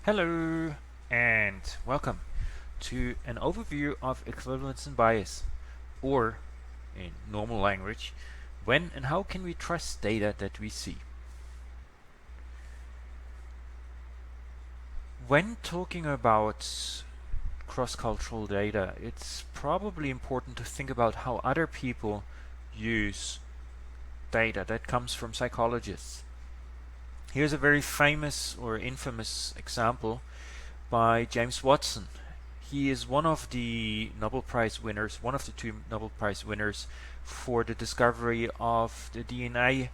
Hello and welcome to an overview of equivalence and bias, or in normal language, when and how can we trust data that we see. When talking about cross-cultural data, it's probably important to think about how other people use data that comes from psychologists. Here's a very famous or infamous example by James Watson. He is one of the Nobel Prize winners, one of the two Nobel Prize winners for the discovery of the DNA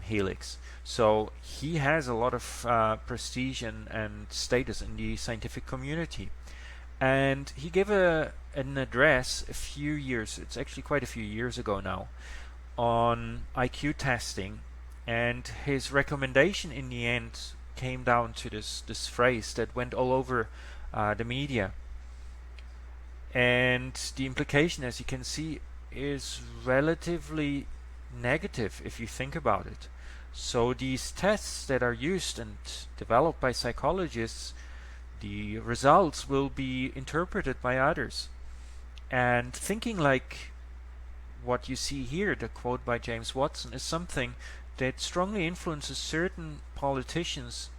helix. So he has a lot of prestige and status in the scientific community. And he gave an address a few years, it's actually quite a few years ago now, on IQ testing. And his recommendation in the end came down to this phrase that went all over the media. And the implication, as you can see, is relatively negative if you think about it. So these tests that are used and developed by psychologists, the results will be interpreted by others. And thinking like what you see here, the quote by James Watson, is something that strongly influences certain politicians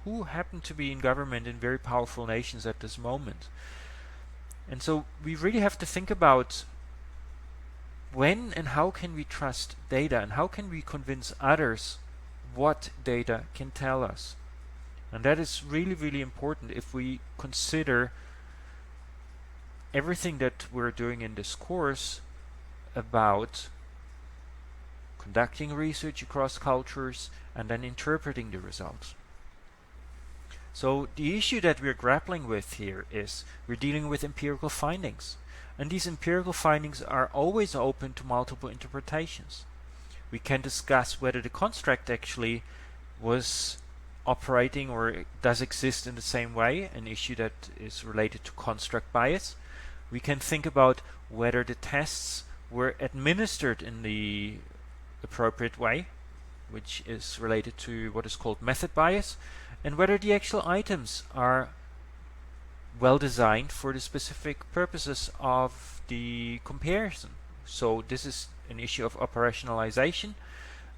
who happen to be in government in very powerful nations at this moment. And so we really have to think about when and how can we trust data, and how can we convince others what data can tell us. And that is really, really important if we consider everything that we're doing in this course about conducting research across cultures and then interpreting the results. So the issue that we're grappling with here is we're dealing with empirical findings. And these empirical findings are always open to multiple interpretations. We can discuss whether the construct actually was operating or does exist in the same way, an issue that is related to construct bias. We can think about whether the tests were administered in the appropriate way, which is related to what is called method bias, and whether the actual items are well designed for the specific purposes of the comparison. So this is an issue of operationalization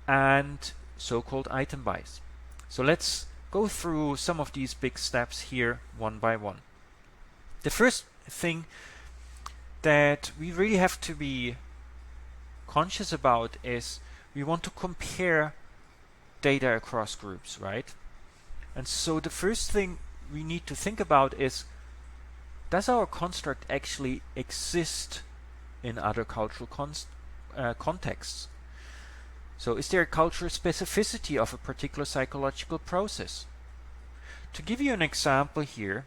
and so-called item bias. So let's go through some of these big steps here one by one. The first thing that we really have to be conscious about is we want to compare data across groups, right? And so the first thing we need to think about is, does our construct actually exist in other cultural contexts? So is there a cultural specificity of a particular psychological process? To give you an example here,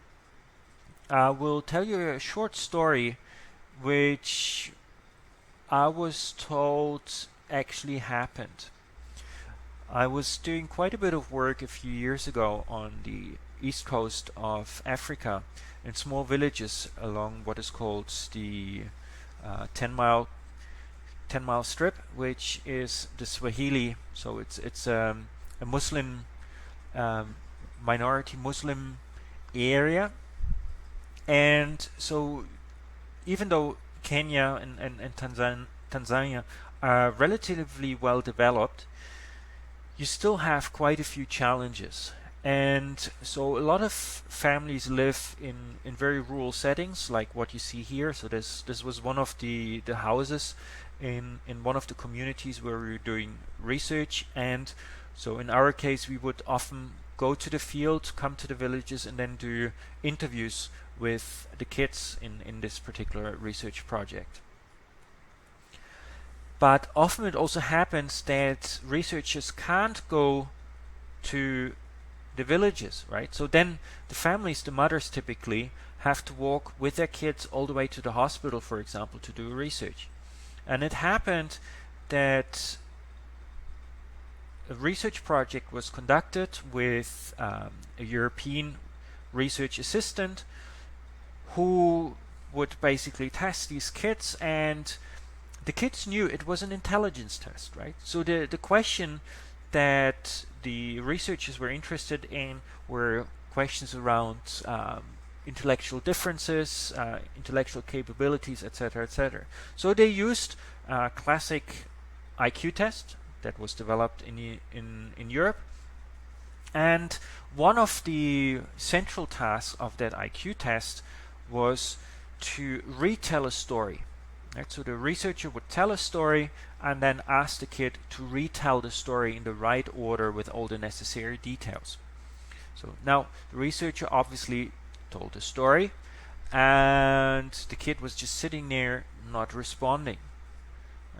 I will tell you a short story which I was told actually happened. I was doing quite a bit of work a few years ago on the east coast of Africa in small villages along what is called the 10-mile strip, which is the Swahili. So it's a Muslim minority Muslim area. And so even though Kenya and Tanzania are relatively well developed, you still have quite a few challenges. And so a lot of families live in very rural settings, like what you see here. So this was one of the houses in one of the communities where we were doing research. And so in our case, we would often go to the field, come to the villages, and then do interviews with the kids in this particular research project. But often it also happens that researchers can't go to the villages, right? So then the families, the mothers typically, have to walk with their kids all the way to the hospital, for example, to do research. And it happened that a research project was conducted with a European research assistant who would basically test these kids, and the kids knew it was an intelligence test, right? So the question that the researchers were interested in were questions around intellectual differences, intellectual capabilities, etc., etc. So they used a classic IQ test that was developed in Europe, and one of the central tasks of that IQ test was to retell a story. Right? So the researcher would tell a story and then ask the kid to retell the story in the right order with all the necessary details. So now the researcher obviously told the story, and the kid was just sitting there not responding.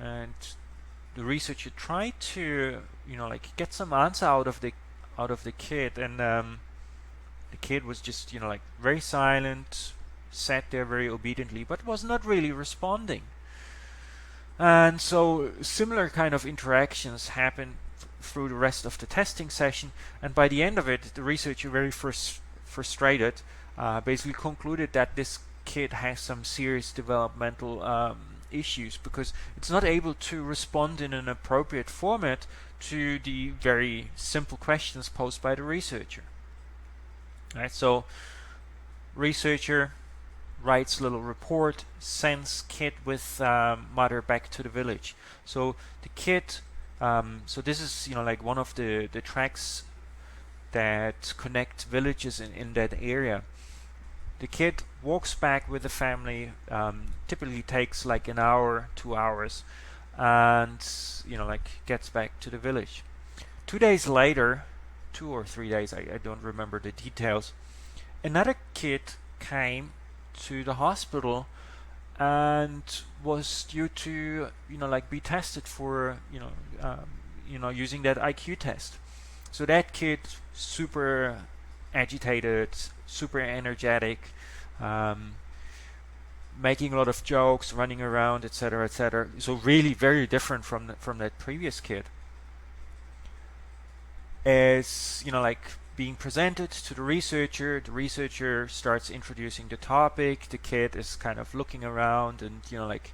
And the researcher tried to, like, get some answer out of the kid, and the kid was just, like, very silent, sat there very obediently, but was not really responding. And so similar kind of interactions happened through the rest of the testing session, and by the end of it, the researcher, very frustrated, basically concluded that this kid has some serious developmental issues, because it's not able to respond in an appropriate format to the very simple questions posed by the researcher. Right, so researcher writes a little report, sends kid with mother back to the village. So the kid, so this is like one of the tracks that connect villages in that area. The kid walks back with the family, typically takes like an hour, 2 hours, and like gets back to the village. 2 days later, 2 or 3 days, I don't remember the details, another kid came to the hospital and was due to like be tested for using that IQ test. So that kid, super agitated, super energetic, making a lot of jokes, running around, etc., etc. So really very different from that previous kid. Is like being presented to the researcher starts introducing the topic, the kid is kind of looking around and like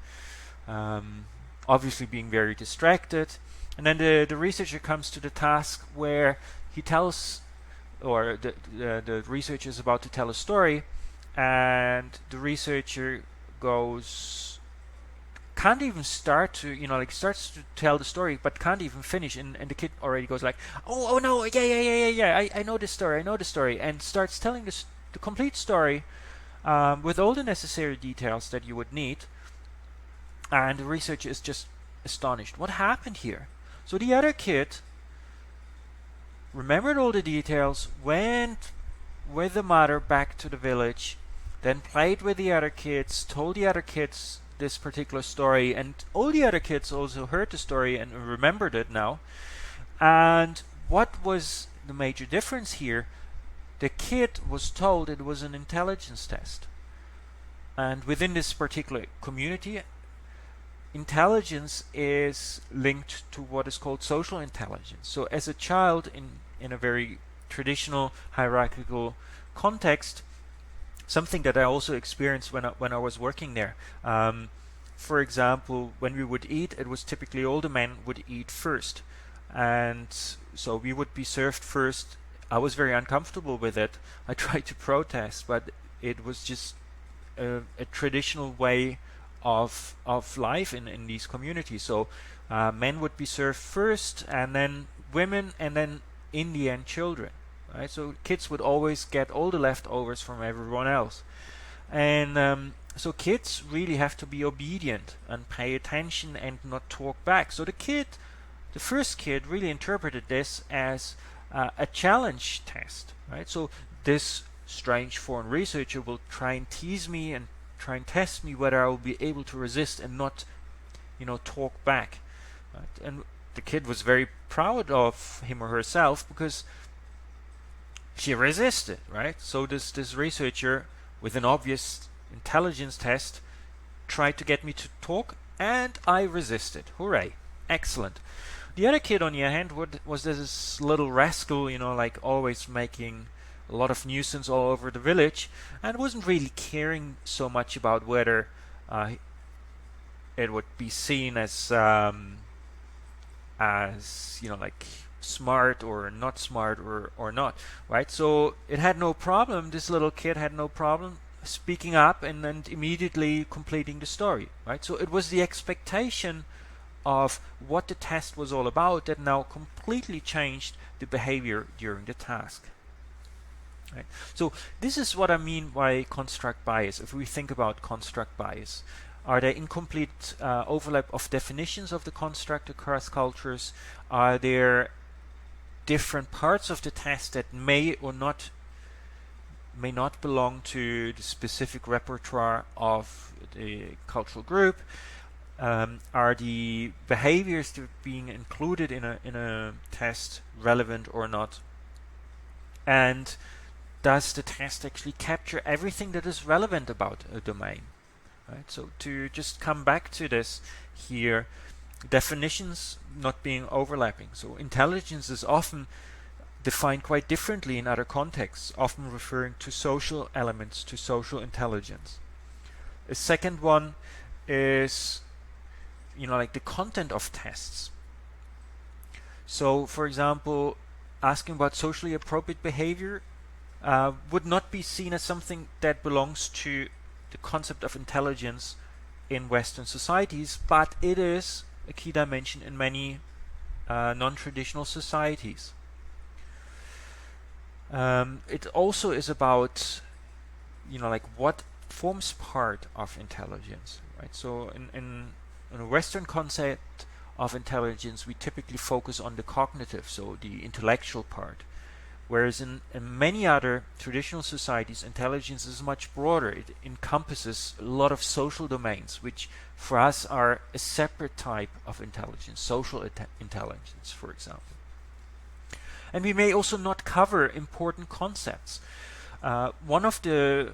obviously being very distracted, and then the researcher comes to the task where he tells, or the researcher is about to tell a story, and the researcher can't even start to, like starts to tell the story, but can't even finish, and the kid already goes like, oh no, yeah, I know this story, and starts telling the complete story with all the necessary details that you would need, and the researcher is just astonished. What happened here? So the other kid remembered all the details, went with the mother back to the village, then played with the other kids, told the other kids this particular story, and all the other kids also heard the story and remembered it now. And what was the major difference here? The kid was told it was an intelligence test. And within this particular community, intelligence is linked to what is called social intelligence. So as a child in a very traditional hierarchical context, something that I also experienced when I was working there. For example, when we would eat, it was typically all the men would eat first, and so we would be served first. I was very uncomfortable with it. I tried to protest, but it was just a traditional way of life in these communities. So men would be served first, and then women, and then in the end children. Right? So kids would always get all the leftovers from everyone else, and so kids really have to be obedient and pay attention and not talk back. So the first kid really interpreted this as a challenge test, right? So this strange foreign researcher will try and tease me and try and test me whether I will be able to resist and not, talk back. Right? And the kid was very proud of him or herself because she resisted, right? So this researcher, with an obvious intelligence test, tried to get me to talk, and I resisted. Hooray! Excellent. The other kid, on the other hand, was this little rascal, like always making a lot of nuisance all over the village, and wasn't really caring so much about whether it would be seen as like smart or not smart or not, right? So it had no problem, this little kid had no problem speaking up and then immediately completing the story, right? So it was the expectation of what the test was all about that now completely changed the behavior during the task. Right. So this is what I mean by construct bias. If we think about construct bias, are there incomplete overlap of definitions of the construct across cultures? Are there different parts of the test that may not belong to the specific repertoire of the cultural group? Are the behaviors that are being included in a test relevant or not? And does the test actually capture everything that is relevant about a domain? Right? So to just come back to this here, definitions not being overlapping. So intelligence is often defined quite differently in other contexts, often referring to social elements, to social intelligence. A second one is, like the content of tests. So, for example, asking about socially appropriate behavior would not be seen as something that belongs to the concept of intelligence in Western societies, but it is a key dimension in many non-traditional societies. It also is about, what forms part of intelligence, right? So in a Western concept of intelligence, we typically focus on the cognitive, so the intellectual part. Whereas in many other traditional societies, intelligence is much broader. It encompasses a lot of social domains, which for us are a separate type of intelligence, social intelligence, for example. And we may also not cover important concepts. One of the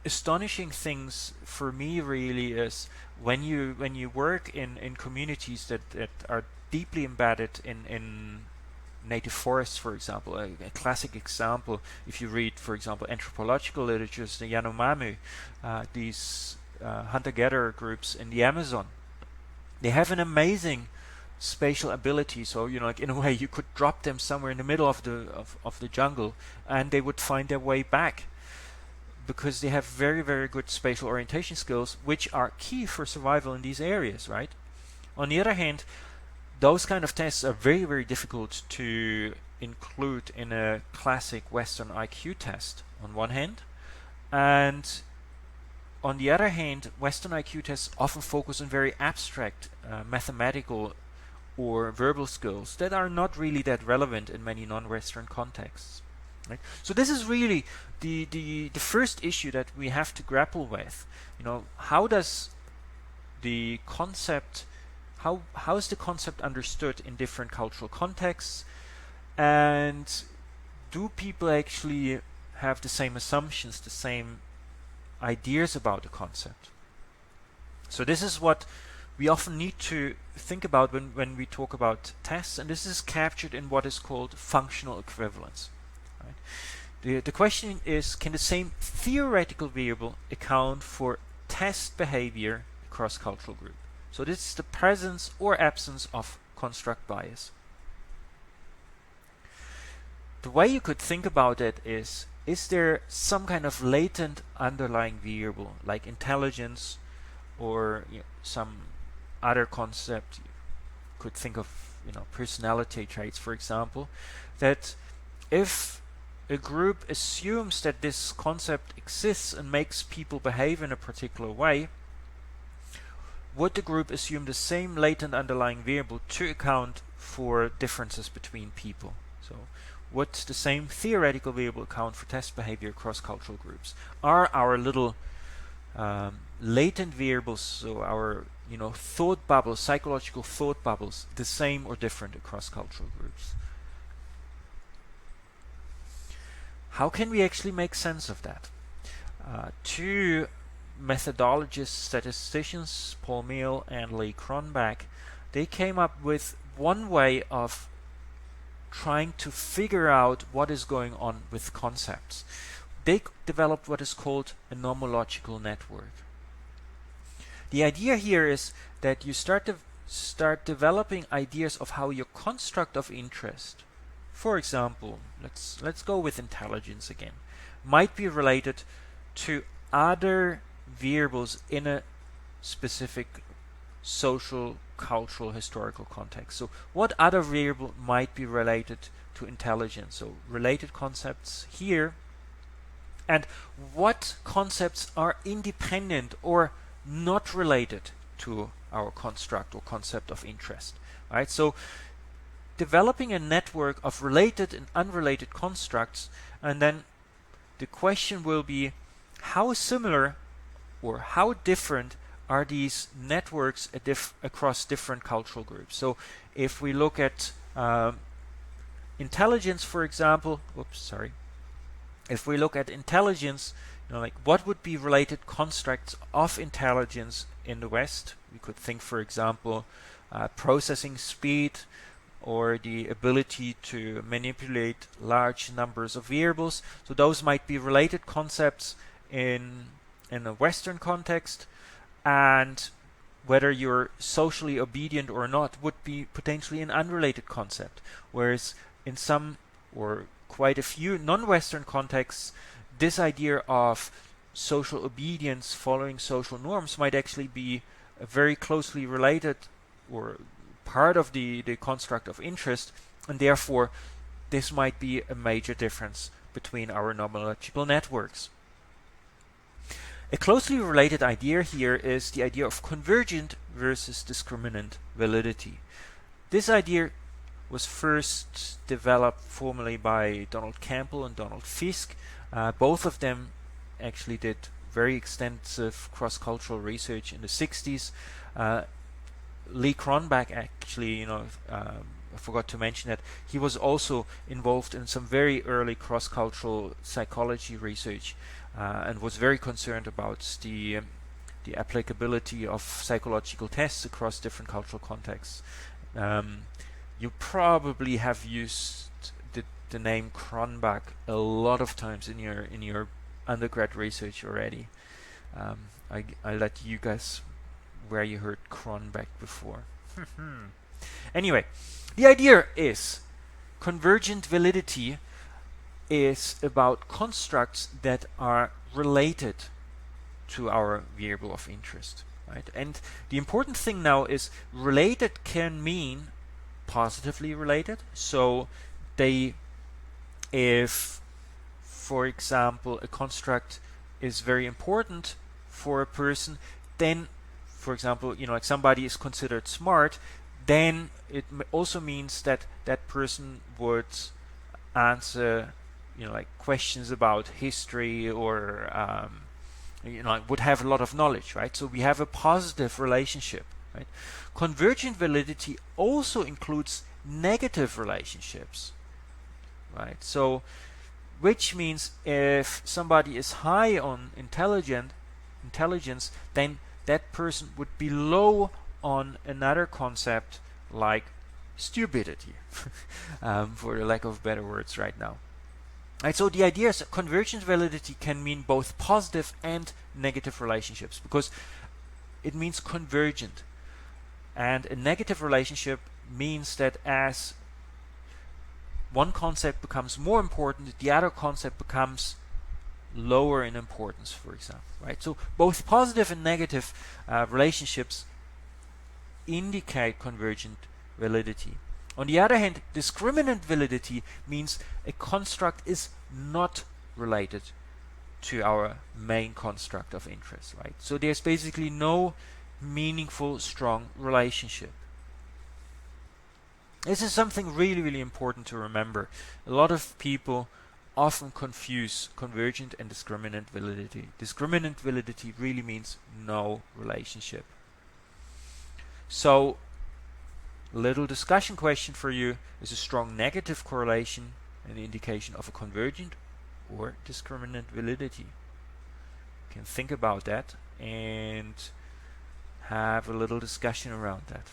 astonishing things for me really is when you work in communities that are deeply embedded in native forests, for example. A classic example, if you read, for example, anthropological literature, is the Yanomami, these hunter-gatherer groups in the Amazon. They have an amazing spatial ability. So in a way, you could drop them somewhere in the middle of the jungle, and they would find their way back, because they have very, very good spatial orientation skills, which are key for survival in these areas, right? On the other hand, those kind of tests are very, very difficult to include in a classic Western IQ test, on one hand. And on the other hand, Western IQ tests often focus on very abstract mathematical or verbal skills that are not really that relevant in many non-Western contexts. Right? So this is really the first issue that we have to grapple with. How does the concept how is the concept understood in different cultural contexts, and do people actually have the same assumptions, the same ideas about the concept? So this is what we often need to think about when we talk about tests, and this is captured in what is called functional equivalence. Right? The question is, can the same theoretical variable account for test behavior across cultural groups? So this is the presence or absence of construct bias. The way you could think about it is there some kind of latent underlying variable, like intelligence or some other concept? You could think of personality traits, for example, that if a group assumes that this concept exists and makes people behave in a particular way, would the group assume the same latent underlying variable to account for differences between people? So would the same theoretical variable account for test behavior across cultural groups? Are our little latent variables, so our thought bubbles, psychological thought bubbles, the same or different across cultural groups? How can we actually make sense of that? Two methodologists, statisticians, Paul Meehl and Lee Cronbach, they came up with one way of trying to figure out what is going on with concepts. They developed what is called a nomological network. The idea here is that you start to start developing ideas of how your construct of interest, for example, let's go with intelligence again, might be related to other variables in a specific social, cultural, historical context. So what other variable might be related to intelligence? So related concepts here, and what concepts are independent or not related to our construct or concept of interest, right? So developing a network of related and unrelated constructs, and then the question will be how similar or how different are these networks across different cultural groups. So if we look at intelligence, for example, if we look at intelligence, like what would be related constructs of intelligence in the West? We could think, for example, processing speed, or the ability to manipulate large numbers of variables. So those might be related concepts in a Western context, and whether you're socially obedient or not would be potentially an unrelated concept. Whereas in some or quite a few non-Western contexts, this idea of social obedience, following social norms, might actually be very closely related or part of the construct of interest, and therefore this might be a major difference between our nomological networks. A closely related idea here is the idea of convergent versus discriminant validity. This idea was first developed formally by Donald Campbell and Donald Fiske. Both of them actually did very extensive cross-cultural research in the 60s. Lee Cronbach actually, I forgot to mention that he was also involved in some very early cross-cultural psychology research, and was very concerned about the applicability of psychological tests across different cultural contexts. You probably have used the name Cronbach a lot of times in your undergrad research already. I let you guys where you heard Cronbach before. Anyway, the idea is convergent validity is about constructs that are related to our variable of interest, right? And the important thing now is related can mean positively related. So if, for example, a construct is very important for a person, then, for example, like somebody is considered smart, then it also means that that person would answer like questions about history, or would have a lot of knowledge, right? So we have a positive relationship, right? Convergent validity also includes negative relationships, right? So which means if somebody is high on intelligence, then that person would be low on another concept like stupidity, for the lack of better words right now. Right, so the idea is convergent validity can mean both positive and negative relationships, because it means convergent. And a negative relationship means that as one concept becomes more important, the other concept becomes lower in importance, for example. Right? So both positive and negative relationships indicate convergent validity. On the other hand, discriminant validity means a construct is not related to our main construct of interest, right? So there's basically no meaningful, strong relationship. This is something really, really important to remember. A lot of people often confuse convergent and discriminant validity. Discriminant validity really means no relationship. So, little discussion question for you: is a strong negative correlation an indication of a convergent or discriminant validity? You can think about that and have a little discussion around that.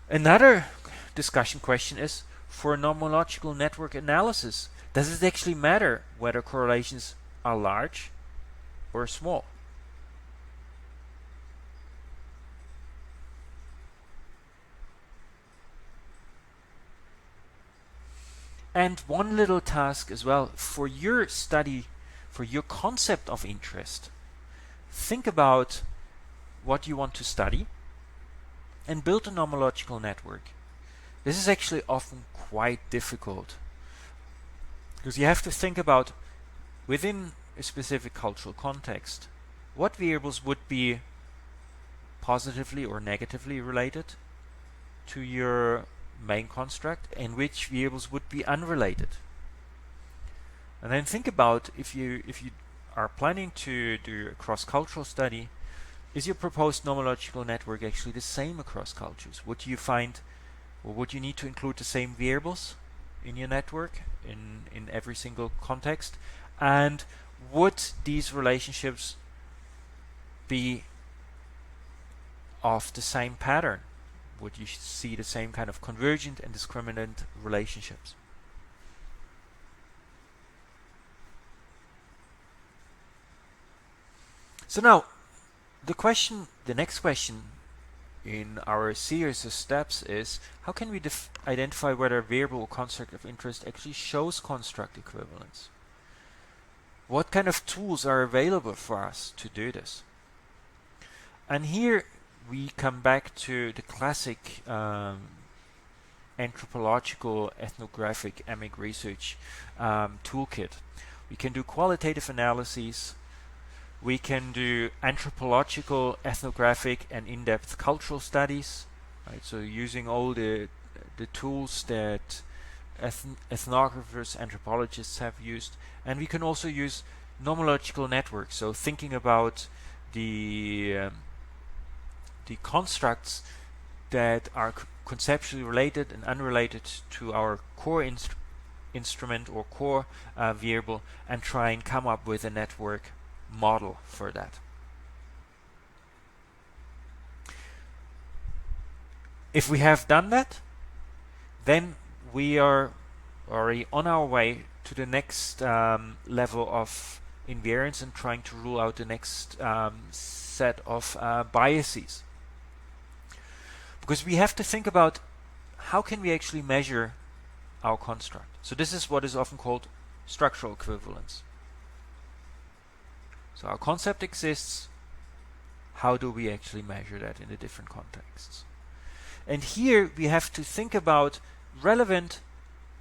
Another discussion question is, for nomological network analysis, does it actually matter whether correlations are large or small? And one little task as well for your study, for your concept of interest. Think about what you want to study and build a nomological network. This is actually often quite difficult because you have to think about, within a specific cultural context, what variables would be positively or negatively related to your main construct and which variables would be unrelated. And then think about, if you are planning to do a cross-cultural study, is your proposed nomological network actually the same across cultures? Would you find, or would you need to include the same variables in your network in every single context? And would these relationships be of the same pattern? Would you see the same kind of convergent and discriminant relationships? So now, the next question in our series of steps is, how can we identify whether a variable or construct of interest actually shows construct equivalence? What kind of tools are available for us to do this? And here we come back to the classic anthropological ethnographic Emic research toolkit. We can do qualitative analyses. We can do anthropological, ethnographic, and in-depth cultural studies. Right? So using all the tools that ethnographers, anthropologists have used. And we can also use nomological networks. So thinking about the constructs that are conceptually related and unrelated to our core instrument or core variable, and try and come up with a network model for that. If we have done that, then we are already on our way to the next level of invariance and trying to rule out the next set of biases. Because we have to think about, how can we actually measure our construct? So this is what is often called structural equivalence. So our concept exists. How do we actually measure that in the different contexts? And here we have to think about relevant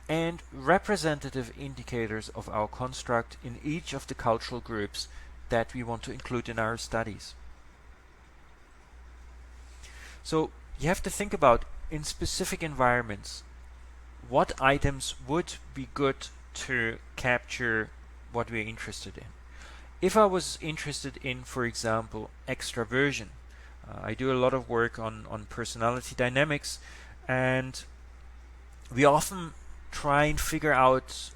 and representative indicators of our construct in each of the cultural groups that we want to include in our studies. So you have to think about, in specific environments, what items would be good to capture what we're interested in. If I was interested in, for example, extraversion, I do a lot of work on personality dynamics, and we often try and figure out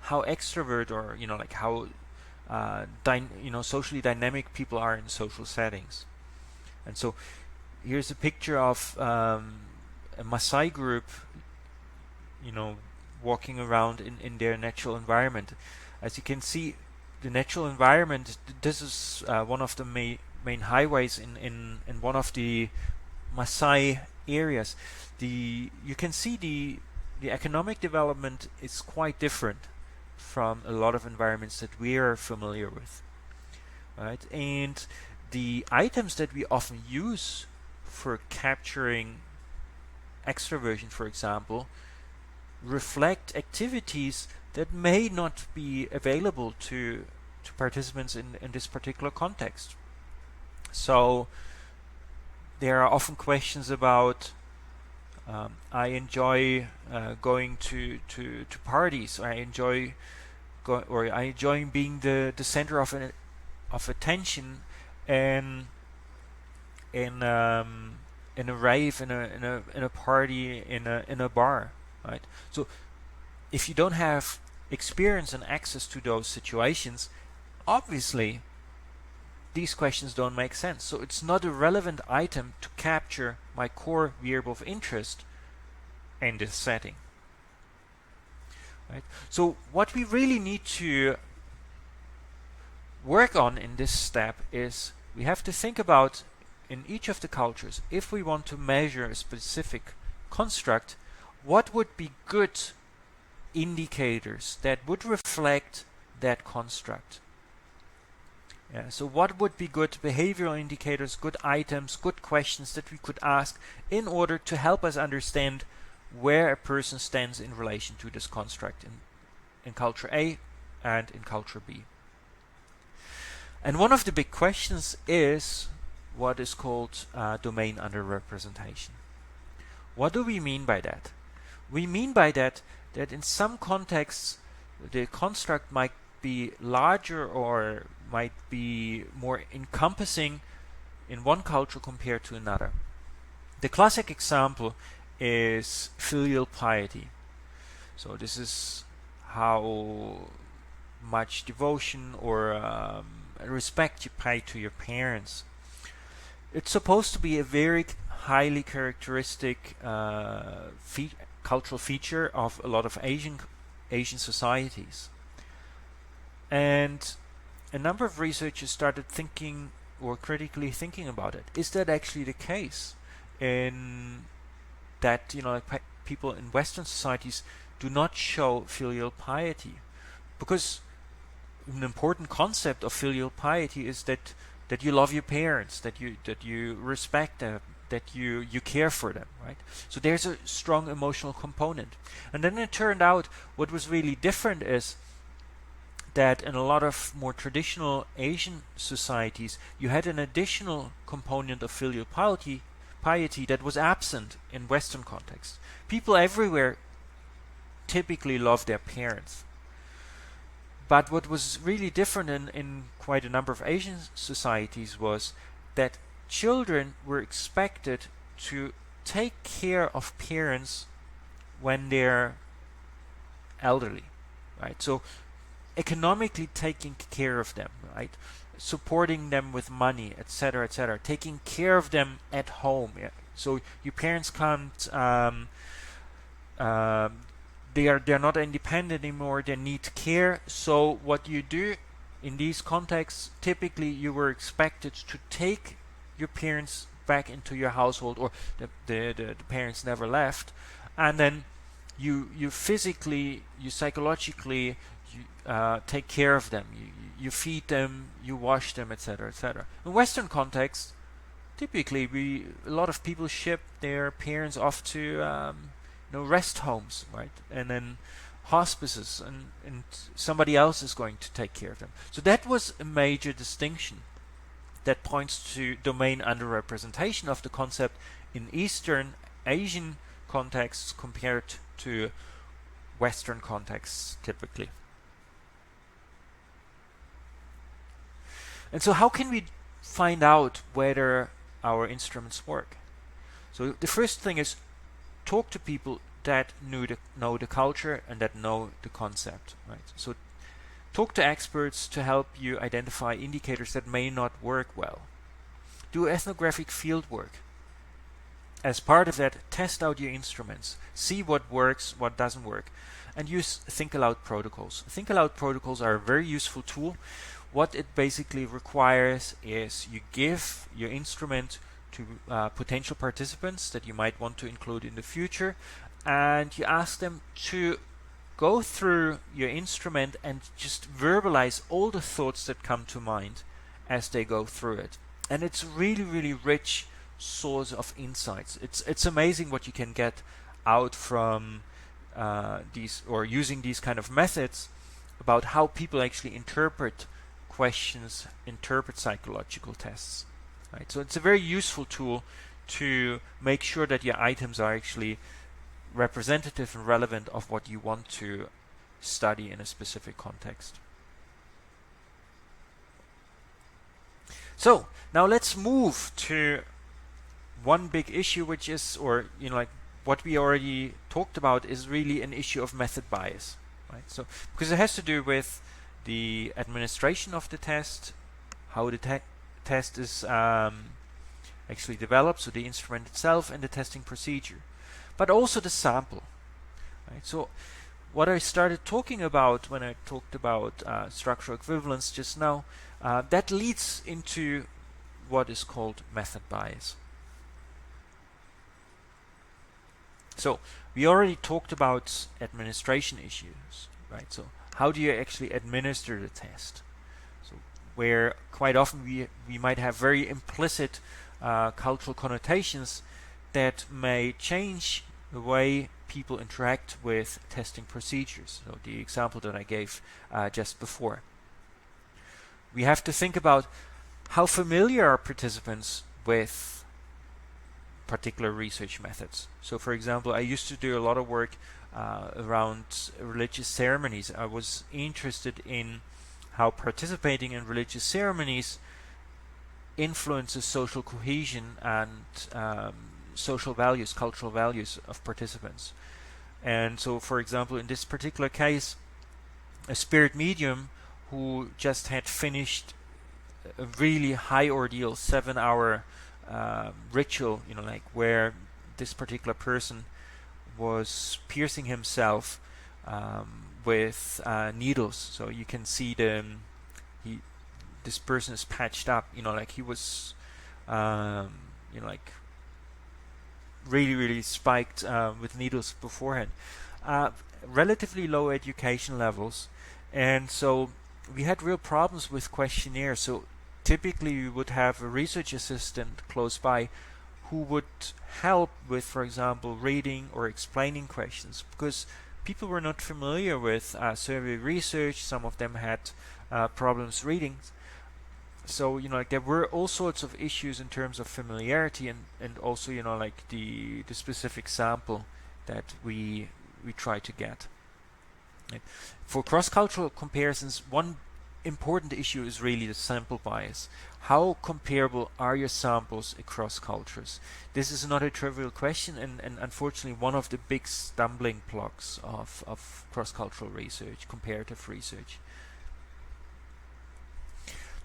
how extrovert, or like how socially dynamic people are in social settings. And so here's a picture of a Maasai group, walking around in their natural environment. As you can see, the natural environment, this is one of the main highways in one of the Maasai areas. You can see the economic development is quite different from a lot of environments that we are familiar with, right? And the items that we often use for capturing extraversion, for example, reflect activities that may not be available to participants in this particular context. So there are often questions about, I enjoy going to parties, or I enjoy being the center of attention in a rave, in a party, in a bar, right? So if you don't have experience and access to those situations, obviously these questions don't make sense. So it's not a relevant item to capture my core variable of interest in this setting, right? So what we really need to work on in this step is, we have to think about, in each of the cultures, if we want to measure a specific construct, what would be good indicators that would reflect that construct. Yeah, so what would be good behavioral indicators, good items, good questions that we could ask in order to help us understand where a person stands in relation to this construct in culture A and in culture B. And one of the big questions is what is called domain underrepresentation. What do we mean by that? We mean by that in some contexts the construct might be larger or might be more encompassing in one culture compared to another. The classic example is filial piety. So this is how much devotion or respect you pay to your parents. It's supposed to be a very highly characteristic cultural feature of a lot of Asian societies. And a number of researchers started thinking or critically thinking about it. Is that actually the case? In that, like people in Western societies do not show filial piety, because an important concept of filial piety is that you love your parents, that you respect them, that you care for them, right? So there's a strong emotional component. And then it turned out what was really different is that in a lot of more traditional Asian societies, you had an additional component of filial piety that was absent in Western context. People everywhere typically love their parents. But what was really different in quite a number of Asian societies was that children were expected to take care of parents when they're elderly, right? So economically taking care of them, right? Supporting them with money, etc., etc., taking care of them at home. Yeah? So your parents can't they're not independent anymore, they need care. So what you do in these contexts, typically you were expected to take your parents back into your household, or the parents never left, and then you physically, you psychologically, take care of them, you feed them, you wash them, etc., etc. In Western context, typically a lot of people ship their parents off to rest homes, right? And then hospices, and somebody else is going to take care of them. So that was a major distinction that points to domain underrepresentation of the concept in Eastern Asian contexts compared to Western contexts typically. And so how can we find out whether our instruments work? So the first thing is talk to people that know the culture and that know the concept, right? So talk to experts to help you identify indicators that may not work well. Do ethnographic field work. As part of that, test out your instruments. See what works, what doesn't work. And use think aloud protocols. Think aloud protocols are a very useful tool. What it basically requires is you give your instrument to potential participants that you might want to include in the future, and you ask them to go through your instrument and just verbalize all the thoughts that come to mind as they go through it. And it's really, really rich source of insights. It's amazing what you can get out from these, or using these kind of methods, about how people actually interpret questions, interpret psychological tests. Right? So it's a very useful tool to make sure that your items are actually representative and relevant of what you want to study in a specific context. So now let's move to one big issue, which is, or like what we already talked about, is really an issue of method bias, right? So because it has to do with the administration of the test, how the test is actually developed, so the instrument itself and the testing procedure, but also the sample, right? So what I started talking about when I talked about structural equivalence just now, that leads into what is called method bias. So we already talked about administration issues, right? So how do you actually administer the test? So where quite often we might have very implicit cultural connotations that may change the way people interact with testing procedures. So the example that I gave just before. We have to think about how familiar are participants with particular research methods. So for example, I used to do a lot of work around religious ceremonies. I was interested in how participating in religious ceremonies influences social cohesion and social values, cultural values of participants. And so for example, in this particular case, a spirit medium who just had finished a really high ordeal 7-hour ritual, like where this particular person was piercing himself with needles. So you can see this person is patched up, like he was, like really spiked with needles beforehand. Relatively low education levels, and so we had real problems with questionnaires. So typically we would have a research assistant close by who would help with, for example, reading or explaining questions, because people were not familiar with survey research. Some of them had problems reading. So like there were all sorts of issues in terms of familiarity and also like the specific sample that we try to get. Right. For cross-cultural comparisons, one important issue is really the sample bias. How comparable are your samples across cultures? This is not a trivial question, and unfortunately one of the big stumbling blocks of cross-cultural research, comparative research.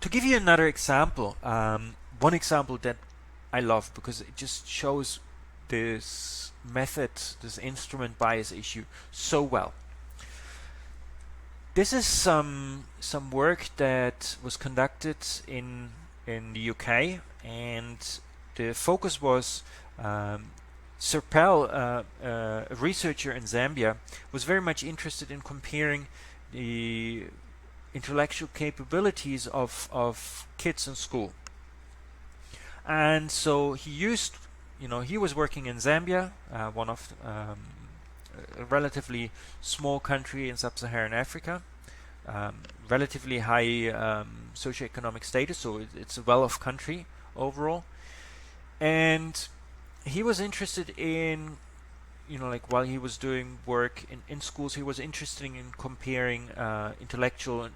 To give you another example, one example that I love because it just shows this method, this instrument bias issue so well. This is some work that was conducted in the UK, and the focus was Serpell, a researcher in Zambia, was very much interested in comparing the intellectual capabilities of kids in school. And so he used, he was working in Zambia, one of a relatively small country in sub-Saharan Africa, relatively high socioeconomic status, so it's a well-off country overall. And he was interested in, like while he was doing work in schools, he was interested in comparing intellectual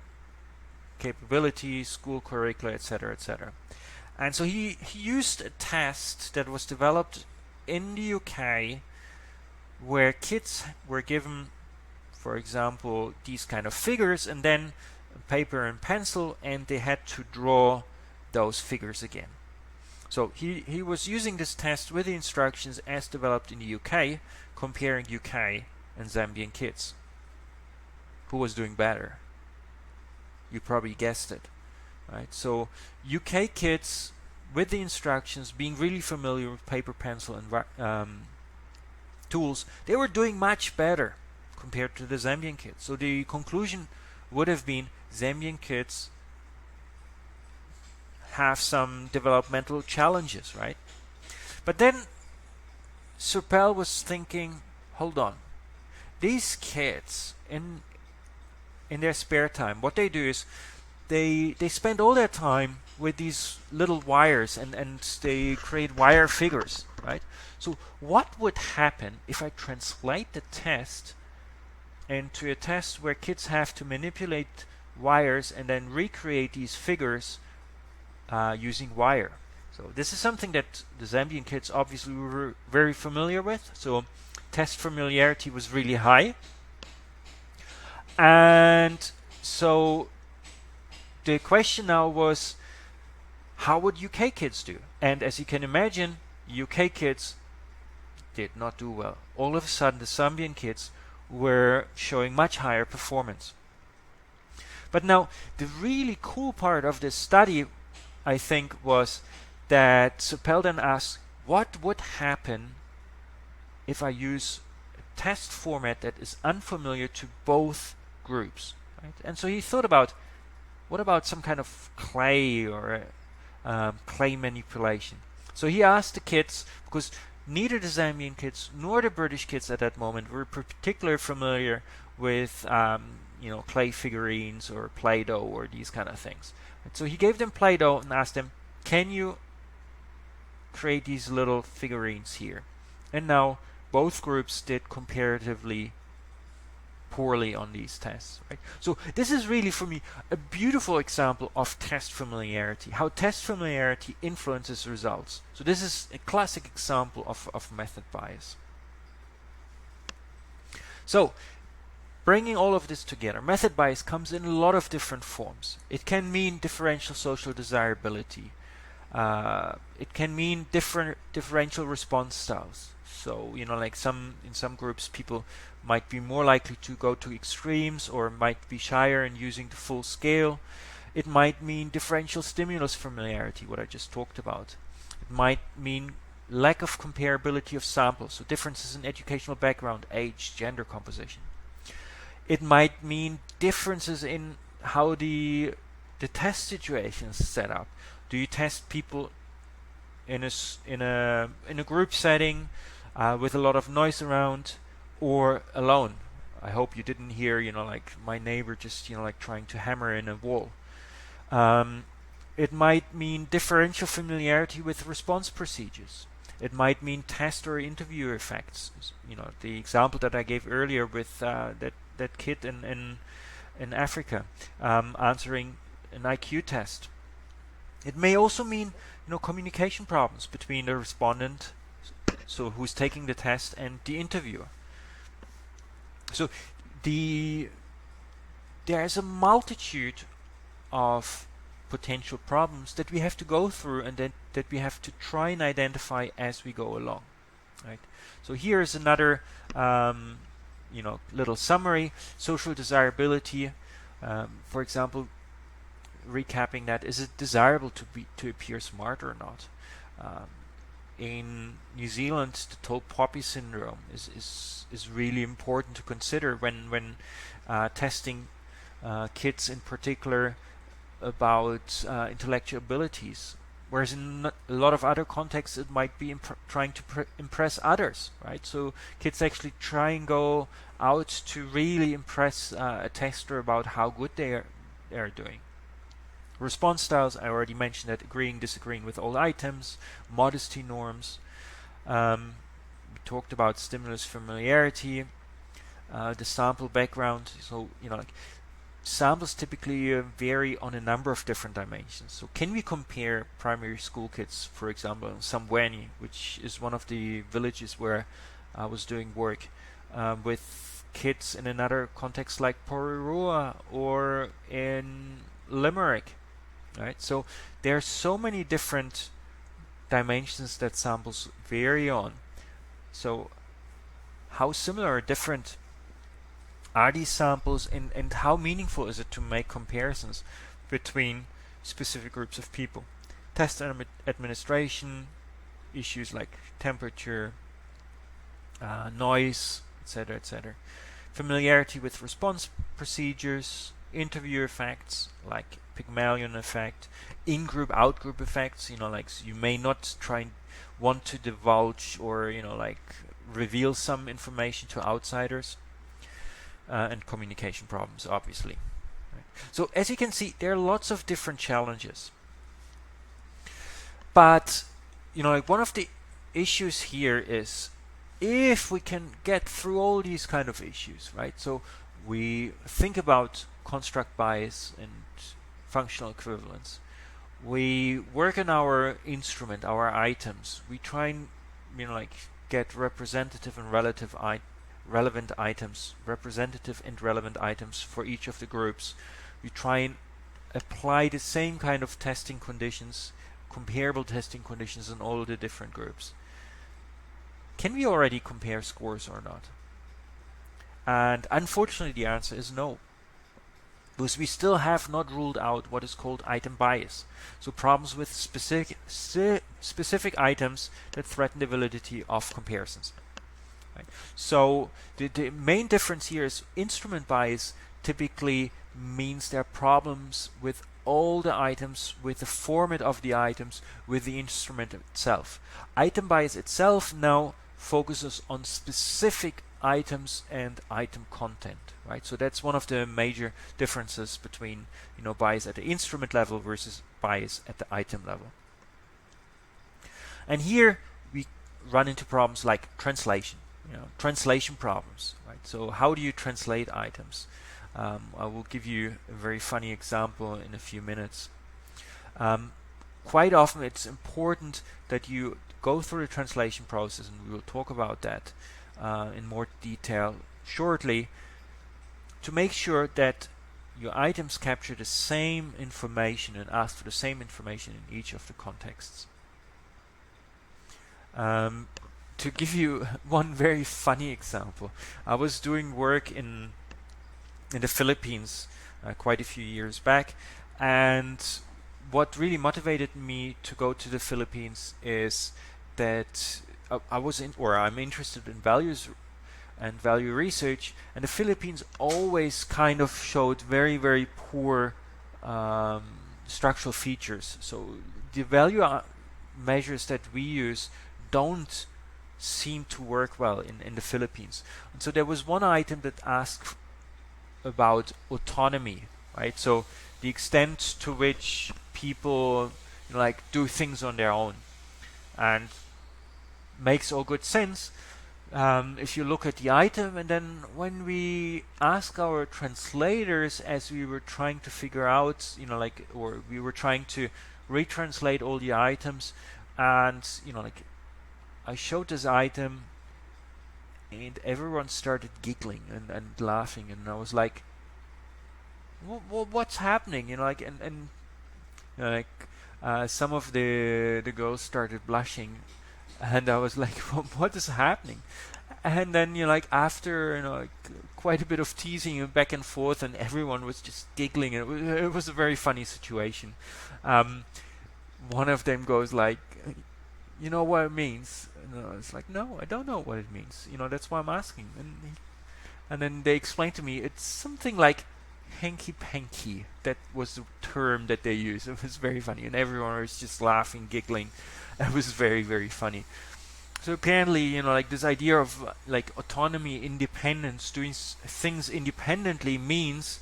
capabilities, school curricula, etc., etc. And so he used a test that was developed in the UK where kids were given, for example, these kind of figures and then paper and pencil, and they had to draw those figures again. So he was using this test with the instructions as developed in the UK, comparing UK and Zambian kids. Who was doing better? You probably guessed it, right? So UK kids with the instructions, being really familiar with paper, pencil, and tools, they were doing much better compared to the Zambian kids. So the conclusion would have been Zambian kids have some developmental challenges, right? But then Serpell was thinking, hold on, these kids in their spare time, what they do is they spend all their time with these little wires and they create wire figures, right? So what would happen if I translate the test into a test where kids have to manipulate wires and then recreate these figures using wire? So this is something that the Zambian kids obviously were very familiar with. So test familiarity was really high. And so the question now was, how would UK kids do? And as you can imagine, UK kids did not do well. All of a sudden, the Zambian kids were showing much higher performance. But now, the really cool part of this study, I think, was that Serpell then asked, what would happen if I use a test format that is unfamiliar to both groups, right? And so he thought about, what about some kind of clay or clay manipulation? So he asked the kids, because neither the Zambian kids nor the British kids at that moment were particularly familiar with clay figurines or Play-Doh or these kind of things. And so he gave them Play-Doh and asked them, can you create these little figurines here? And now both groups did comparatively poorly on these tests, right? So this is really, for me, a beautiful example of test familiarity, how test familiarity influences results. So this is a classic example of method bias. So bringing all of this together, method bias comes in a lot of different forms. It can mean differential social desirability. It can mean differential response styles. So, like in some groups, people might be more likely to go to extremes or might be shyer in using the full scale. It might mean differential stimulus familiarity, what I just talked about. It might mean lack of comparability of samples, so differences in educational background, age, gender composition. It might mean differences in how the test situation is set up. Do you test people in a group setting with a lot of noise around, or alone? I hope you didn't hear, like my neighbor just, like trying to hammer in a wall. It might mean differential familiarity with response procedures. It might mean test or interview effects. The example that I gave earlier with that kid in Africa answering an IQ test. It may also mean, communication problems between the respondent, so who's taking the test, and the interviewer. So there's a multitude of potential problems that we have to go through and that we have to try and identify as we go along, right? So here is another little summary. Social desirability, for example, recapping that, is it desirable to appear smart or not? In New Zealand, the tall poppy syndrome is really important to consider when testing kids in particular about intellectual abilities. Whereas in a lot of other contexts, it might be trying to impress others, right? So kids actually try and go out to really impress a tester about how good they are doing. Response styles, I already mentioned that, agreeing, disagreeing with all items, modesty norms. We talked about stimulus familiarity, the sample background. So, samples typically vary on a number of different dimensions. So can we compare primary school kids, for example, in Sambweni, which is one of the villages where I was doing work, with kids in another context like Porirua or in Limerick? Right, so there are so many different dimensions that samples vary on. So how similar or different are these samples, and how meaningful is it to make comparisons between specific groups of people? Test administration, issues like temperature, noise, etc., etc. Familiarity with response procedures, interview effects like Pygmalion effect, in-group, out-group effects, like you may not want to divulge or, reveal some information to outsiders, and communication problems, obviously. Right. So as you can see, there are lots of different challenges. But, one of the issues here is if we can get through all these kind of issues, right? So we think about construct bias and functional equivalence. We work on our instrument, our items. We try and get representative and relevant items, representative and relevant items for each of the groups. We try and apply the same kind of testing conditions, comparable testing conditions in all the different groups. Can we already compare scores or not? And unfortunately the answer is no, because we still have not ruled out what is called item bias. So problems with specific items that threaten the validity of comparisons. Right? So the main difference here is instrument bias typically means there are problems with all the items, with the format of the items, with the instrument itself. Item bias itself now focuses on specific items and item content, right? So that's one of the major differences between, you know, bias at the instrument level versus bias at the item level. And here we run into problems like translation, you know, translation problems, right? So how do you translate items? I will give you a very funny example in a few minutes. Quite often it's important that you go through the translation process, and we will talk about that in more detail shortly, to make sure that your items capture the same information and ask for the same information in each of the contexts. To give you one very funny example, I was doing work in the Philippines quite a few years back, and what really motivated me to go to the Philippines is that I'm interested in values and value research, and the Philippines always kind of showed very, very poor structural features. So the value measures that we use don't seem to work well in the Philippines. And so there was one item that asked about autonomy, right? So the extent to which people, you know, like do things on their own, and makes all good sense if you look at the item. And then when we ask our translators, as we were trying to figure out, you know, like, or we were trying to retranslate all the items, and, you know, like, I showed this item and everyone started giggling and laughing, and I was like, what's happening? You know, like, and you know, like, some of the girls started blushing, and I was like, what is happening? And then, you know, like, after, you know, like, quite a bit of teasing and back and forth, and everyone was just giggling, and it was a very funny situation. One of them goes like, you know what it means? And I was like, no, I don't know what it means. You know, that's why I'm asking. And then they explained to me it's something like hanky-panky. That was the term that they used. It was very funny, and everyone was just laughing, giggling. It was very, very funny. So apparently, you know, like, this idea of like autonomy, independence, doing things independently means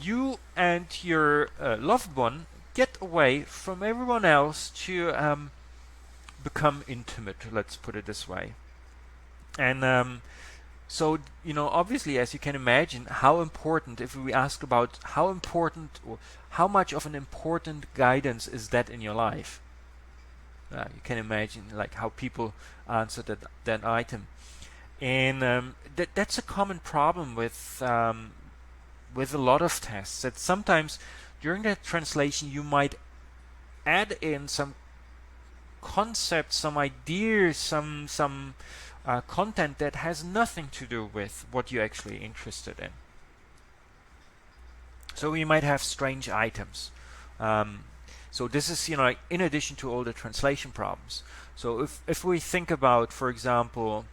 you and your loved one get away from everyone else to become intimate, let's put it this way. And so, you know, obviously, as you can imagine, how important, if we ask about how important or how much of an important guidance is that in your life, you can imagine like how people answer that item. And that's a common problem with a lot of tests, that sometimes during that translation you might add in some concepts, some ideas, some content that has nothing to do with what you're actually interested in. So we might have strange items. So this is, you know, like, in addition to all the translation problems. So if we think about, for example,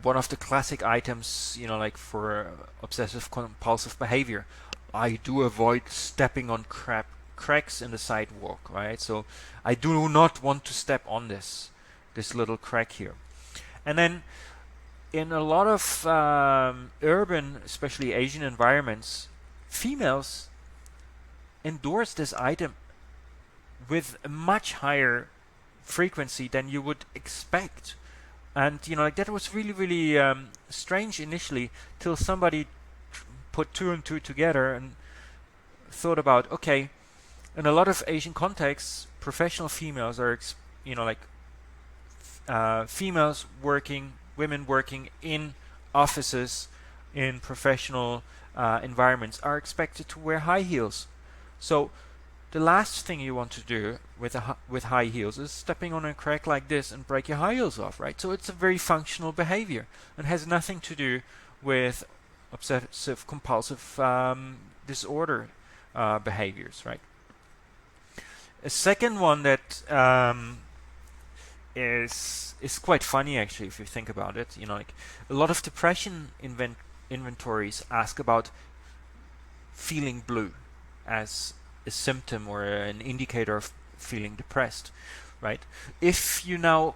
one of the classic items, you know, like, for obsessive compulsive behavior, I do avoid stepping on cracks in the sidewalk, right? So I do not want to step on this little crack here. And then in a lot of urban, especially Asian environments, females endorse this item with a much higher frequency than you would expect. And, you know, like, that was really, really strange initially, till somebody put two and two together and thought about, okay, in a lot of Asian contexts, professional females are, you know, like, females working, women working in offices, in professional environments, are expected to wear high heels. So the last thing you want to do with high heels is stepping on a crack like this and break your high heels off, right? So it's a very functional behavior and has nothing to do with obsessive compulsive disorder behaviors, right? A second one that is quite funny actually if you think about it. You know, like a lot of depression inventories ask about feeling blue as a symptom or an indicator of feeling depressed, right? If you now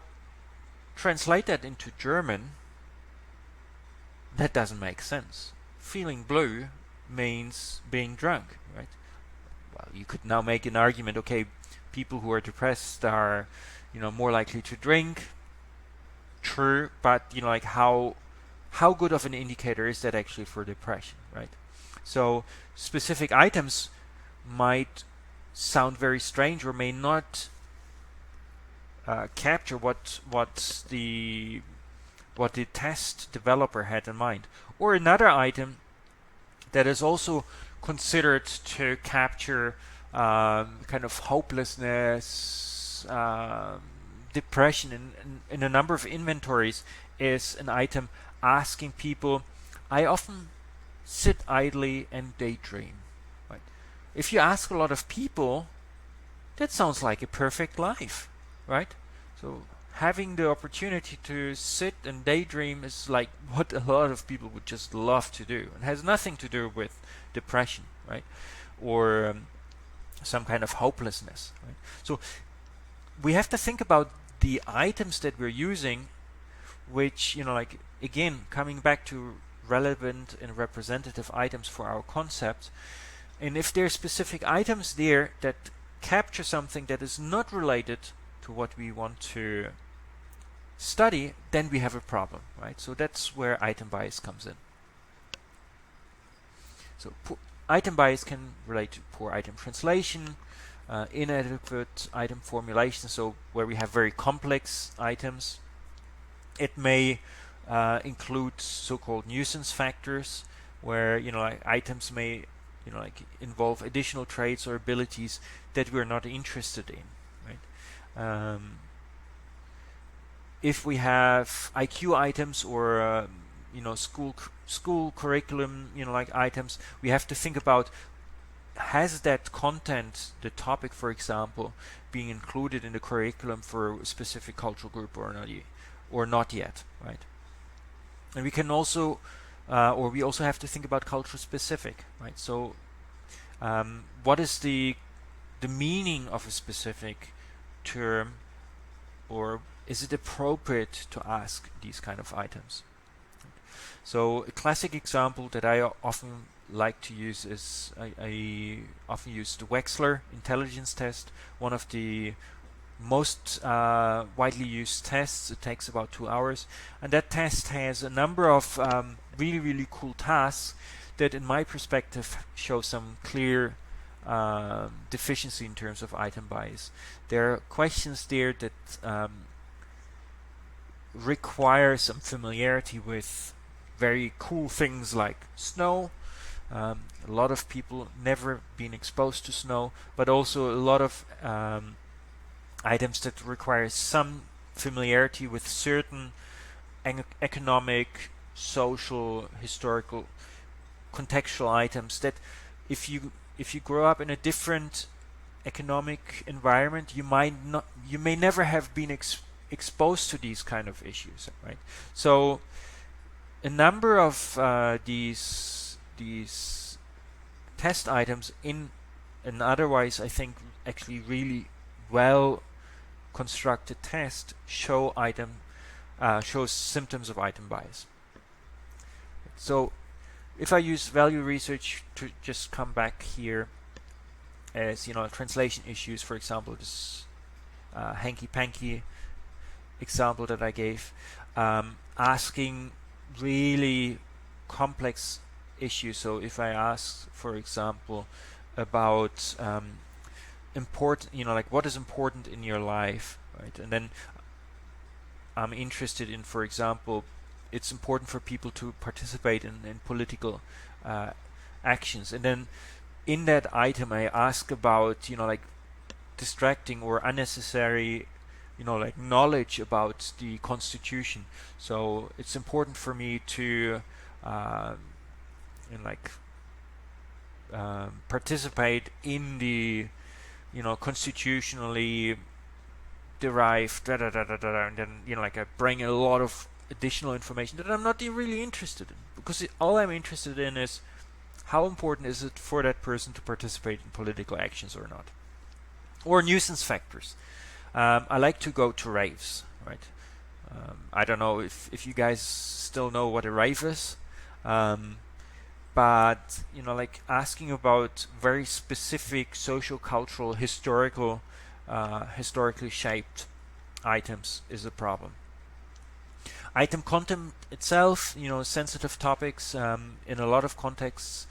translate that into German, that doesn't make sense. Feeling blue means being drunk, right? Well, you could now make an argument, okay, people who are depressed are, more likely to drink. True, but like how good of an indicator is that actually for depression, right? So specific items might sound very strange or may not capture what the test developer had in mind. Or another item that is also considered to capture kind of hopelessness, depression in a number of inventories is an item asking people, I often sit idly and daydream. Right? If you ask a lot of people, that sounds like a perfect life, right? So having the opportunity to sit and daydream is like what a lot of people would just love to do. It has nothing to do with depression, right? Or some kind of hopelessness, right? So we have to think about the items that we're using, which, like, again, coming back to relevant and representative items for our concept. And if there are specific items there that capture something that is not related to what we want to study, then we have a problem, right? So that's where item bias comes in. So item bias can relate to poor item translation, inadequate item formulation, so where we have very complex items. It may include so-called nuisance factors, where like items may involve additional traits or abilities that we're not interested in, right? If we have IQ items or school curriculum like items, we have to think about, has that content, the topic for example, being included in the curriculum for a specific cultural group or not yet, right? And we can also we also have to think about culture specific, right? So what is the meaning of a specific term, or is it appropriate to ask these kind of items? So a classic example that I often like to use is I often use the Wechsler intelligence test, one of the most widely used tests. It takes about 2 hours, and that test has a number of really cool tasks that in my perspective show some clear deficiency in terms of item bias. There are questions there that require some familiarity with very cool things like snow. A lot of people never been exposed to snow, but also a lot of items that require some familiarity with certain economic, social, historical, contextual items that if you grow up in a different economic environment, you may never have been exposed to these kind of issues, right? So a number of these test items in an otherwise, I think, actually really well constructed test shows symptoms of item bias. So if I use value research to just come back here as translation issues, for example, this hanky-panky example that I gave, asking really complex issues. So if I ask, for example, about important, like what is important in your life, right? And then I'm interested in, for example, it's important for people to participate in political actions. And then in that item, I ask about, like distracting or unnecessary, like knowledge about the Constitution. So it's important for me to participate in the constitutionally derive and then like I bring a lot of additional information that I'm not really interested in, because all I'm interested in is how important is it for that person to participate in political actions or not. Or nuisance factors. I like to go to raves, right? I don't know if you guys still know what a rave is, but like asking about very specific social, cultural, historically shaped items is a problem. Item content itself, sensitive topics in a lot of contexts.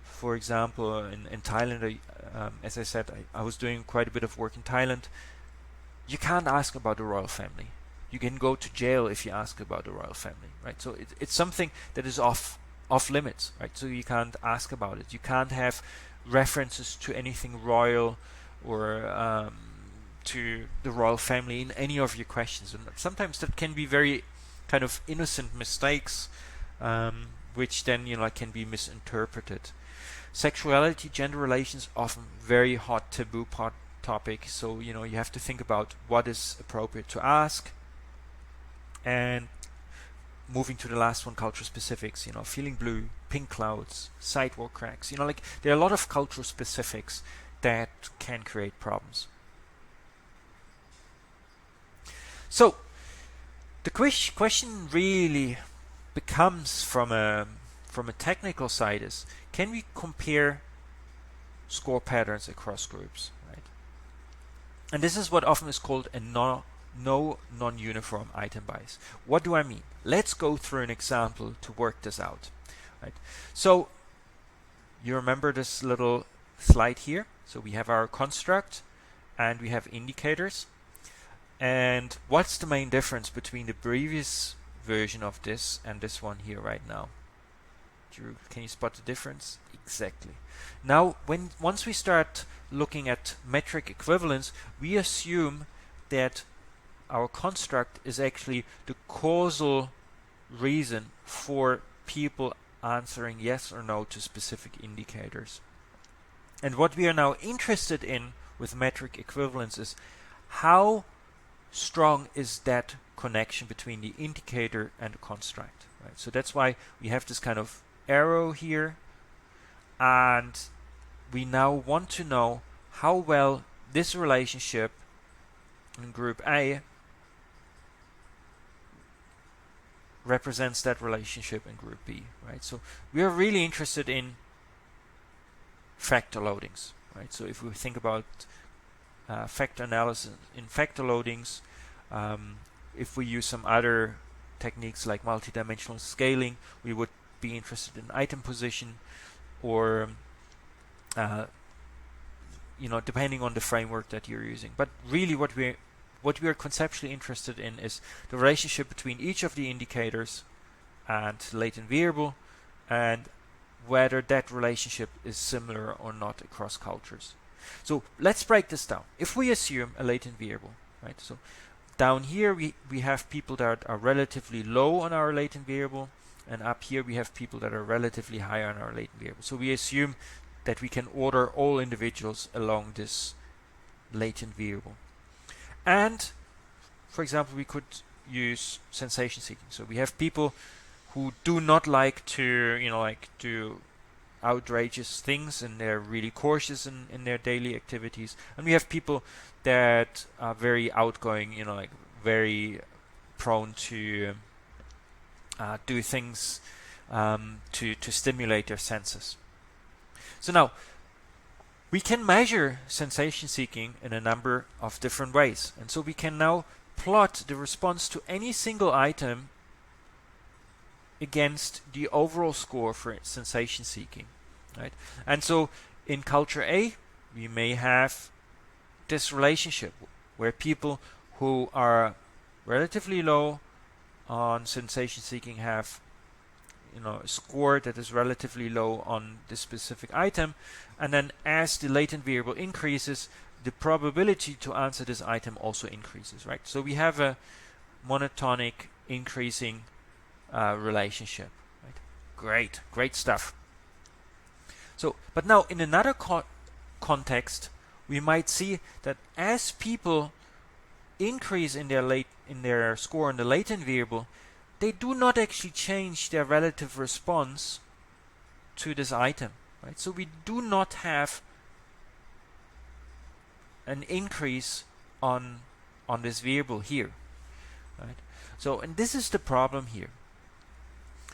For example, in Thailand, as I said, I was doing quite a bit of work in Thailand. You can't ask about the royal family. You can go to jail if you ask about the royal family, right? So it's something that is off limits, right? So you can't ask about it. You can't have references to anything royal or to the royal family in any of your questions. And sometimes that can be very kind of innocent mistakes, which then can be misinterpreted. Sexuality, gender relations, often very hot taboo topic. So you have to think about what is appropriate to ask. And moving to the last one, cultural specifics. Feeling blue, pink clouds, sidewalk cracks. Like there are a lot of cultural specifics that can create problems. So the question really becomes from a technical side is, can we compare score patterns across groups, right? And this is what often is called a no non-uniform item bias. What do I mean? Let's go through an example to work this out, right? So you remember this little slide here? So we have our construct and we have indicators. And what's the main difference between the previous version of this and this one here right now? Can you spot the difference? Exactly. Now, once we start looking at metric equivalence, we assume that our construct is actually the causal reason for people answering yes or no to specific indicators. And what we are now interested in with metric equivalence is how strong is that connection between the indicator and the construct, right? So that's why we have this kind of arrow here, and we now want to know how well this relationship in group A represents that relationship in group B, right? So we are really interested in factor loadings, right? So if we think about factor analysis in factor loadings, if we use some other techniques like multidimensional scaling, we would be interested in item position, or depending on the framework that you're using. But really what we are conceptually interested in is the relationship between each of the indicators and latent variable, and whether that relationship is similar or not across cultures. So let's break this down. If we assume a latent variable, right? So down here we have people that are relatively low on our latent variable, and up here we have people that are relatively high on our latent variable. So we assume that we can order all individuals along this latent variable. And for example, we could use sensation seeking. So we have people who do not like to do outrageous things, and they're really cautious in their daily activities. And we have people that are very outgoing, very prone to do things to stimulate their senses. So now we can measure sensation seeking in a number of different ways, and so we can now plot the response to any single item against the overall score for sensation seeking, right? And so in culture A, we may have this relationship where people who are relatively low on sensation seeking have a score that is relatively low on this specific item, and then as the latent variable increases, the probability to answer this item also increases, right? So we have a monotonic increasing relationship, right? Great stuff. So, but now in another context, we might see that as people increase in their score on the latent variable, they do not actually change their relative response to this item, right? So we do not have an increase on this variable here, right? So, and this is the problem here.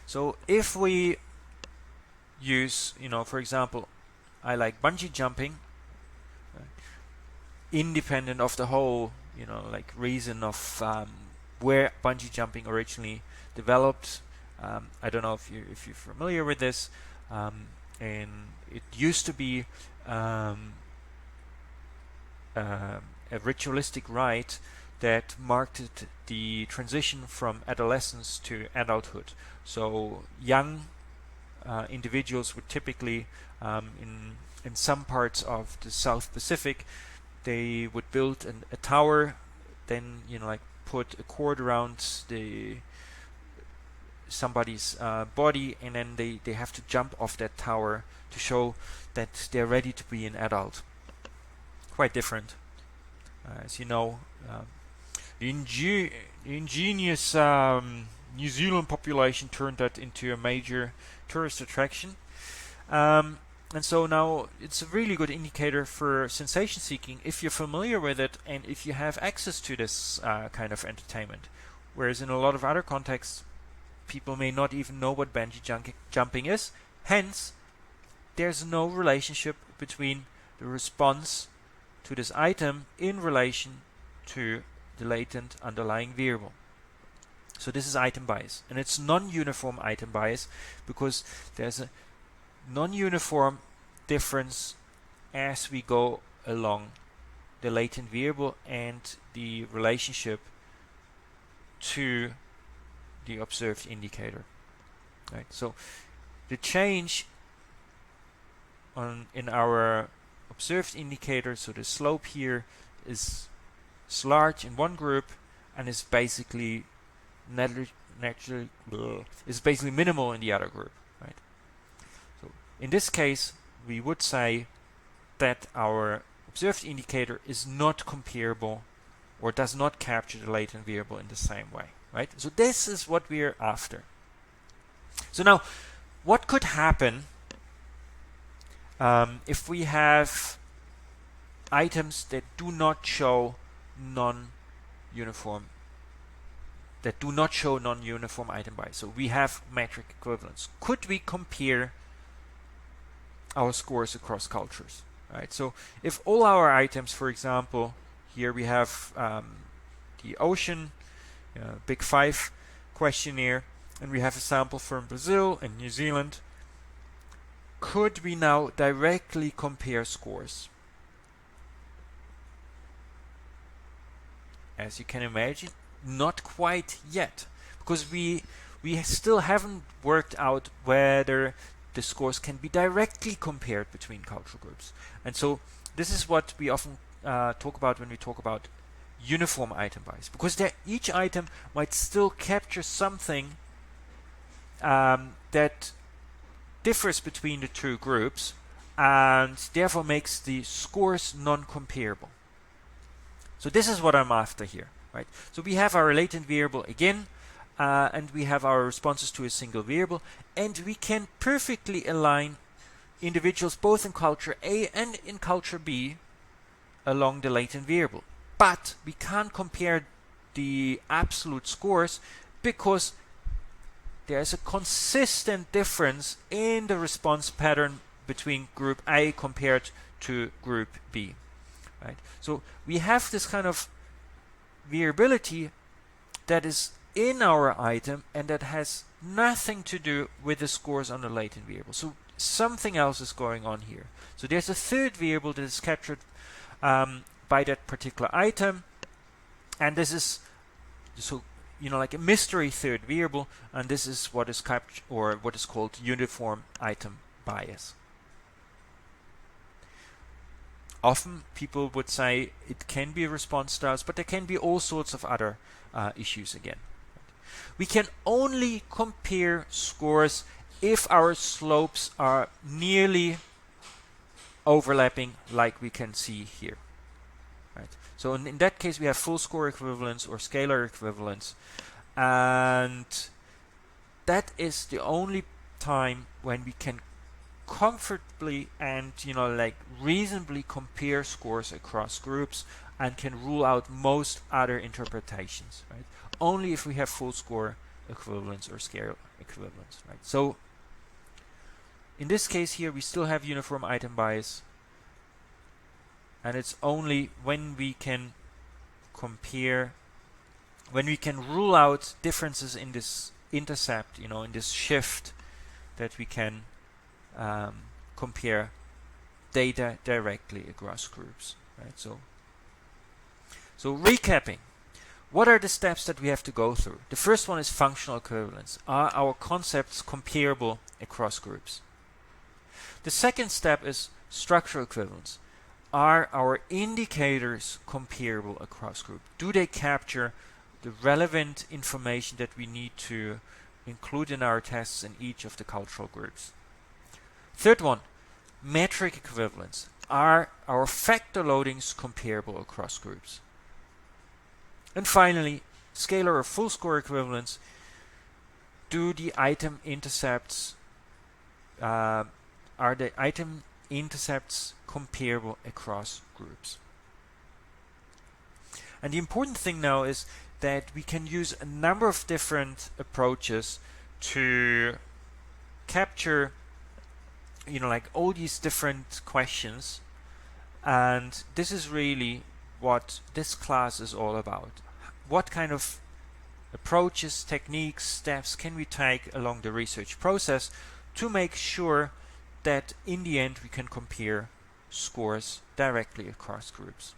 So if we use, for example, I like bungee jumping, right, independent of the whole, like reason of where bungee jumping originally developed. I don't know if you're familiar with this, and it used to be a ritualistic rite that marked the transition from adolescence to adulthood. So young individuals would typically, in some parts of the South Pacific, they would build a tower, then like put a cord around somebody's body, and then they have to jump off that tower to show that they're ready to be an adult. Quite different. As you know, the ingenious New Zealand population turned that into a major tourist attraction. And so now it's a really good indicator for sensation seeking if you're familiar with it and if you have access to this kind of entertainment. Whereas in a lot of other contexts, people may not even know what bungee jumping is. Hence, there's no relationship between the response to this item in relation to the latent underlying variable. So this is item bias, and it's non-uniform item bias because there's a non-uniform difference as we go along the latent variable and the relationship to the observed indicator. Right. So the change in our observed indicator, so the slope here is large in one group and is basically minimal in the other group, right? So in this case, we would say that our observed indicator is not comparable or does not capture the latent variable in the same way, right? So this is what we're after. So now, what could happen if we have items that do not show non-uniform item bias? So we have metric equivalence. Could we compare our scores across cultures, right? So if all our items, for example, here we have the ocean Big Five questionnaire, and we have a sample from Brazil and New Zealand, could we now directly compare scores? As you can imagine, not quite yet, because we still haven't worked out whether the scores can be directly compared between cultural groups. And so this is what we often talk about when we talk about uniform item bias, because each item might still capture something that differs between the two groups and therefore makes the scores non-comparable. So this is what I'm after here, right? So we have our latent variable again, and we have our responses to a single variable, and we can perfectly align individuals both in culture A and in culture B along the latent variable. But we can't compare the absolute scores because there's a consistent difference in the response pattern between group A compared to group B. Right? So we have this kind of variability that is in our item and that has nothing to do with the scores on the latent variable. So something else is going on here. So there's a third variable that is captured by that particular item, and this is like a mystery third variable, and this is what is captured, or what is called uniform item bias. Often people would say it can be response styles, but there can be all sorts of other issues again. We can only compare scores if our slopes are nearly overlapping, like we can see here. right? So in that case, we have full score equivalence or scalar equivalence, and that is the only time when we can comfortably and like reasonably compare scores across groups and can rule out most other interpretations, right? Only if we have full score equivalence or scalar equivalence, right? So in this case here, we still have uniform item bias, and it's only when we can compare, when we can rule out differences in this intercept, in this shift, that we can compare data directly across groups, right? So recapping, what are the steps that we have to go through? The first one is functional equivalence. Are our concepts comparable across groups? The second step is structural equivalence. Are our indicators comparable across groups? Do they capture the relevant information that we need to include in our tests in each of the cultural groups? Third one, metric equivalence. Are our factor loadings comparable across groups? And finally, scalar or full score equivalence. Do the item intercepts, are the item intercepts comparable across groups? And the important thing now is that we can use a number of different approaches to capture like all these different questions, and this is really what this class is all about. What kind of approaches, techniques, steps can we take along the research process to make sure that in the end we can compare scores directly across groups?